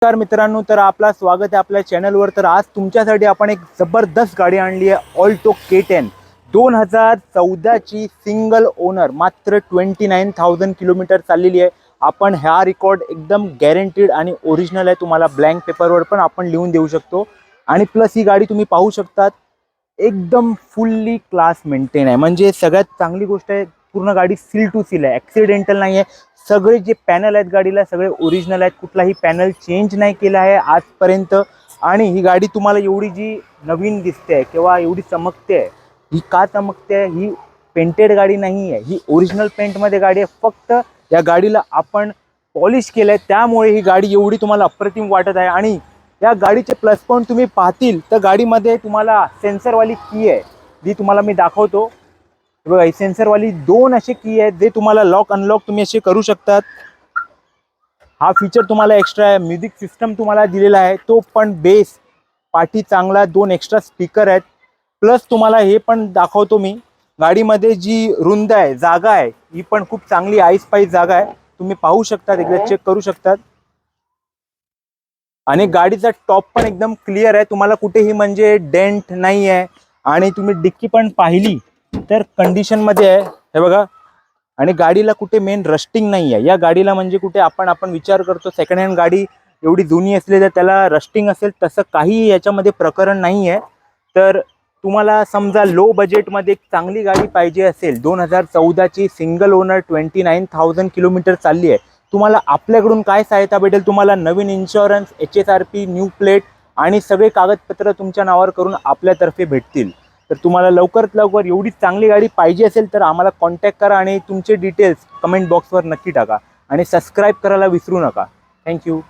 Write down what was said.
नमस्कार मित्रांनो, तर आपला स्वागत आहे आपल्या चॅनलवर। तर आज तुमच्यासाठी आपण एक जबरदस्त गाडी आणली आहे, ऑल्टो K10 2014 ची सिंगल ओनर, मात्र 29,000 किलोमीटर चाललेली आहे। आपण हा रेकॉर्ड एकदम गॅरंटीड आणि ओरिजिनल आहे, तुम्हाला ब्लँक पेपरवर पण आपण लिहून देऊ शकतो। आणि प्लस ही गाडी तुम्ही पाहू शकतात, एकदम फुल्ली क्लास मेंटेन आहे। म्हणजे सगळ्यात चांगली गोष्ट आहे, पूर्ण गाडी सील टू सील आहे, ॲक्सिडेंटल नाही आहे। सगळे जे पॅनल आहेत गाडीला सगळे ओरिजिनल आहेत, कुठलाही पॅनल चेंज नाही केला आहे आजपर्यंत। आणि ही गाडी तुम्हाला एवढी जी नवीन दिसते किंवा एवढी चमकते आहे, ही का चमकते आहे? ही पेंटेड गाडी नाही आहे, ही ओरिजिनल पेंटमध्ये गाडी आहे। फक्त या गाडीला आपण पॉलिश केलं आहे, त्यामुळे ही गाडी एवढी तुम्हाला अप्रतिम वाटत आहे। आणि या गाडीचे प्लस पॉईंट तुम्ही पाहतील तर गाडीमध्ये तुम्हाला सेन्सरवाली की आहे, जी तुम्हाला मी दाखवतो बघा। ही सेन्सरवाली दोन असे की आहेत, जे तुम्हाला लॉक अनलॉक तुम्ही असे करू शकतात। हा फीचर तुम्हाला एक्स्ट्रा आहे। म्युझिक सिस्टम तुम्हाला दिलेला आहे, तो पण बेस पाठी चांगला, दोन एक्स्ट्रा स्पीकर आहेत। प्लस तुम्हाला हे पण दाखवतो मी, गाडीमध्ये जी रुंद आहे जागा आहे, ही पण खूप चांगली आईस्पाईस जागा आहे, तुम्ही पाहू शकतात, एकदा चेक करू शकतात। आणि गाडीचा टॉप पण एकदम क्लिअर आहे, तुम्हाला कुठेही म्हणजे डेंट नाही आहे। आणि तुम्ही डिक्की पण पाहिली तर कंडिशन मध्ये आहे, हे बघा। आणि गाडीला कुठे मेन रस्टिंग नाही आहे। या गाडीला म्हणजे कुठे आपण विचार करतो सेकंड हँड गाडी एवढी जुनी असली तर त्याला रस्टिंग असेल, तसं काही याच्यामध्ये प्रकरण नाही आहे। तर तुम्हाला समजा लो बजेटमध्ये एक चांगली गाडी पाहिजे असेल, 2014 ची सिंगल ओनर 29,000 किलोमीटर चालली आहे, तुम्हाला आपल्याकडून काय सहायता भेटेल? तुम्हाला नवीन इन्शुरन्स, HSRP, न्यू प्लेट आणि सगळे कागदपत्र तुमच्या नावावर करून आपल्यातर्फे भेटतील। तर तुम्हाला लवकरात लवकर एवढी चांगली गाडी पाहिजे असेल तर आम्हाला कॉन्टॅक्ट करा आणि तुमचे डिटेल्स कमेंट बॉक्सवर नक्की टाका आणि सबस्क्राईब करायला विसरू नका। थँक्यू।